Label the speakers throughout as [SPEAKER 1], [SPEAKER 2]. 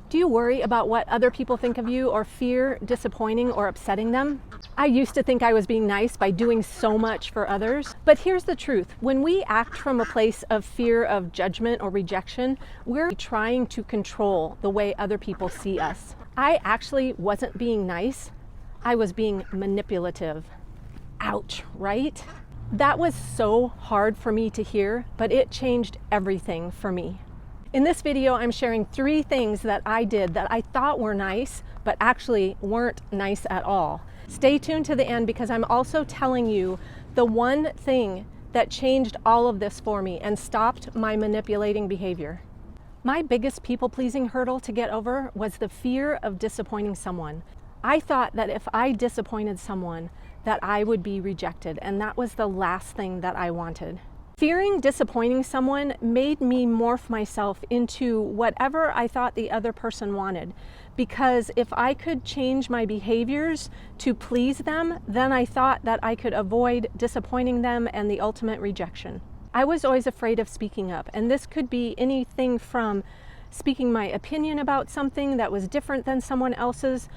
[SPEAKER 1] Do you worry about what other people think of you or fear disappointing or upsetting them? I used to think I was being nice by doing so much for others. But here's the truth. When we act from a place of fear of judgment or rejection, we're trying to control the way other people see us. I actually wasn't being nice. I was being manipulative. Ouch, right? That was so hard for me to hear, but it changed everything for me. In this video, I'm sharing 3 things that I did that I thought were nice, but actually weren't nice at all. Stay tuned to the end because I'm also telling you the one thing that changed all of this for me and stopped my manipulating behavior. My biggest people-pleasing hurdle to get over was the fear of disappointing someone. I thought that if I disappointed someone, that I would be rejected, and that was the last thing that I wanted. Fearing disappointing someone made me morph myself into whatever I thought the other person wanted, because if I could change my behaviors to please them, then I thought that I could avoid disappointing them and the ultimate rejection. I was always afraid of speaking up, and this could be anything from speaking my opinion about something that was different than someone else's,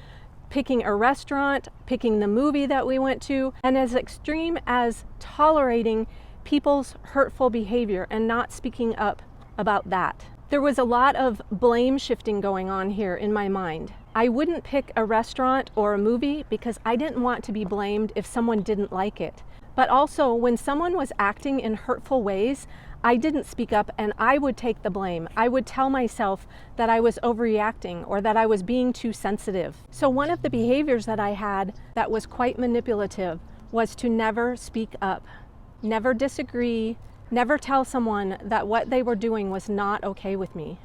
[SPEAKER 1] picking a restaurant, picking the movie that we went to, and as extreme as tolerating people's hurtful behavior and not speaking up about that. There was a lot of blame shifting going on here in my mind. I wouldn't pick a restaurant or a movie because I didn't want to be blamed if someone didn't like it. But also, when someone was acting in hurtful ways, I didn't speak up and I would take the blame. I would tell myself that I was overreacting or that I was being too sensitive. So one of the behaviors that I had that was quite manipulative was to never speak up. Never disagree, never tell someone that what they were doing was not okay with me.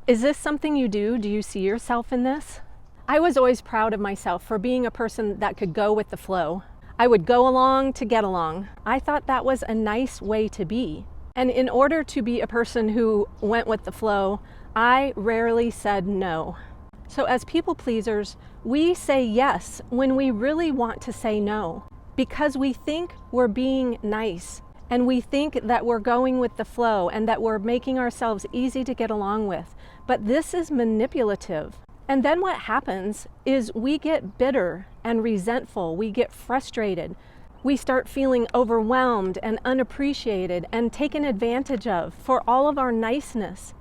[SPEAKER 1] Is this something you do? Do you see yourself in this? I was always proud of myself for being a person that could go with the flow. I would go along to get along. I thought that was a nice way to be. And in order to be a person who went with the flow, I rarely said no. So as people pleasers, we say yes when we really want to say no, because we think we're being nice and we think that we're going with the flow and that we're making ourselves easy to get along with. But this is manipulative. And then what happens is we get bitter and resentful. We get frustrated. We start feeling overwhelmed and unappreciated and taken advantage of for all of our niceness.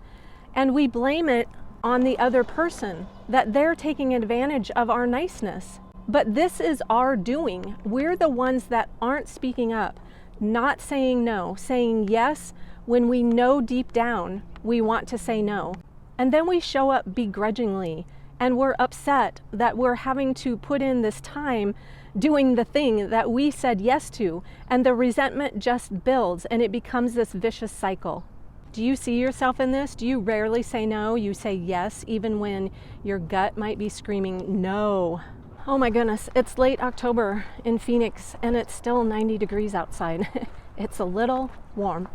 [SPEAKER 1] And we blame it on the other person, that they're taking advantage of our niceness. But this is our doing. We're the ones that aren't speaking up, not saying no, saying yes when we know deep down we want to say no. And then we show up begrudgingly and we're upset that we're having to put in this time doing the thing that we said yes to, and the resentment just builds and it becomes this vicious cycle. Do you see yourself in this? Do you rarely say no? You say yes even when your gut might be screaming no. Oh my goodness, it's late October in Phoenix and it's still 90 degrees outside. It's a little warm.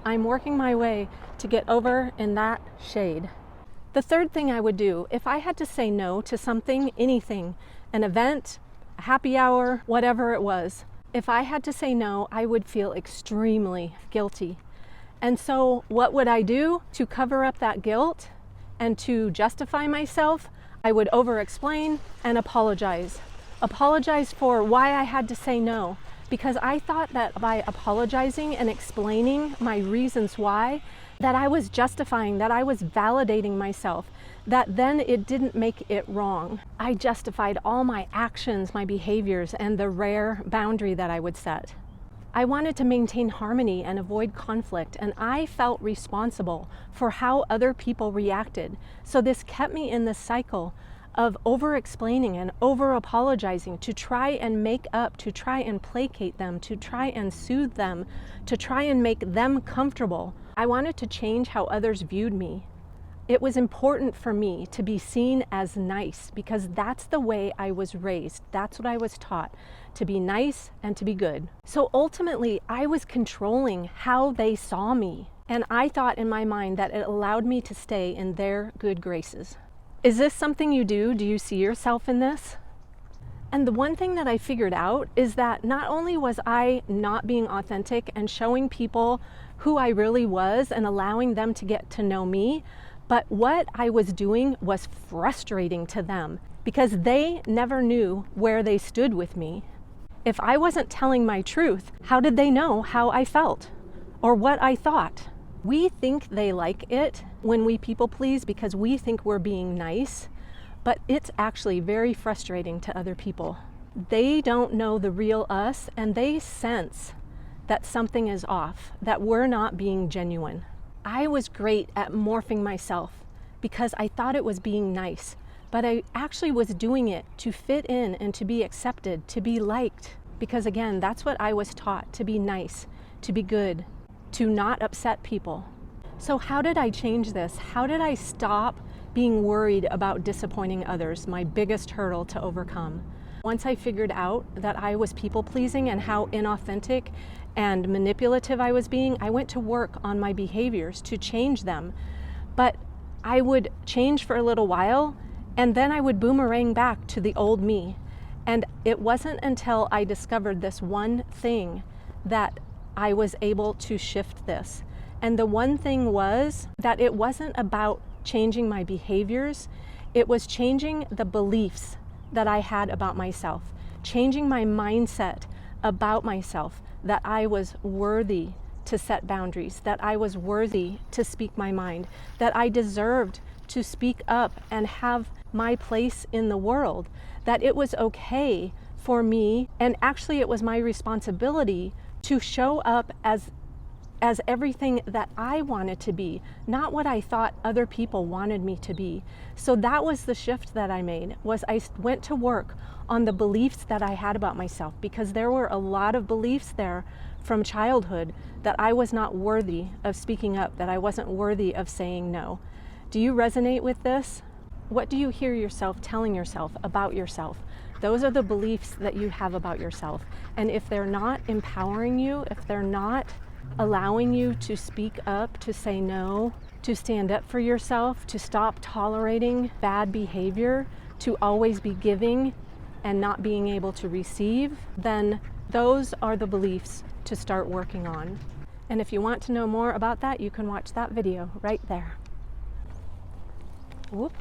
[SPEAKER 1] I'm working my way to get over in that shade. The third thing I would do, if I had to say no to something, anything, an event, a happy hour, whatever it was, if I had to say no, I would feel extremely guilty. And so what would I do to cover up that guilt and to justify myself? I would over-explain and apologize. Apologize for why I had to say no, because I thought that by apologizing and explaining my reasons why, that I was justifying, that I was validating myself, that then it didn't make it wrong. I justified all my actions, my behaviors, and the rare boundary that I would set. I wanted to maintain harmony and avoid conflict, and I felt responsible for how other people reacted. So this kept me in this cycle of over-explaining and over-apologizing to try and make up, to try and placate them, to try and soothe them, to try and make them comfortable. I wanted to change how others viewed me. It was important for me to be seen as nice because that's the way I was raised. That's what I was taught, to be nice and to be good. So ultimately, I was controlling how they saw me. And I thought in my mind that it allowed me to stay in their good graces. Is this something you do? Do you see yourself in this? And the one thing that I figured out is that not only was I not being authentic and showing people who I really was and allowing them to get to know me, But what I was doing was frustrating to them because they never knew where they stood with me. If I wasn't telling my truth, how did they know how I felt or what I thought? We think they like it when we people please because we think we're being nice, but it's actually very frustrating to other people. They don't know the real us, and they sense that something is off, that we're not being genuine. I was great at morphing myself because I thought it was being nice, but I actually was doing it to fit in and to be accepted, to be liked. Because again, that's what I was taught, to be nice, to be good, to not upset people. So how did I change this? How did I stop being worried about disappointing others, my biggest hurdle to overcome? Once I figured out that I was people-pleasing and how inauthentic and manipulative I was being, I went to work on my behaviors to change them. But I would change for a little while, and then I would boomerang back to the old me. And it wasn't until I discovered this one thing that I was able to shift this. And the one thing was that it wasn't about changing my behaviors, it was changing the beliefs that I had about myself, changing my mindset about myself, that I was worthy to set boundaries, that I was worthy to speak my mind, that I deserved to speak up and have my place in the world, that it was okay for me, and actually it was my responsibility to show up as everything that I wanted to be, not what I thought other people wanted me to be. So that was the shift that I made, was I went to work on the beliefs that I had about myself, because there were a lot of beliefs there from childhood that I was not worthy of speaking up, that I wasn't worthy of saying no. Do you resonate with this? What do you hear yourself telling yourself about yourself? Those are the beliefs that you have about yourself. And if they're not empowering you, if they're not allowing you to speak up, to say no, to stand up for yourself, to stop tolerating bad behavior, to always be giving and not being able to receive, then those are the beliefs to start working on. And if you want to know more about that, you can watch that video right there. Whoop.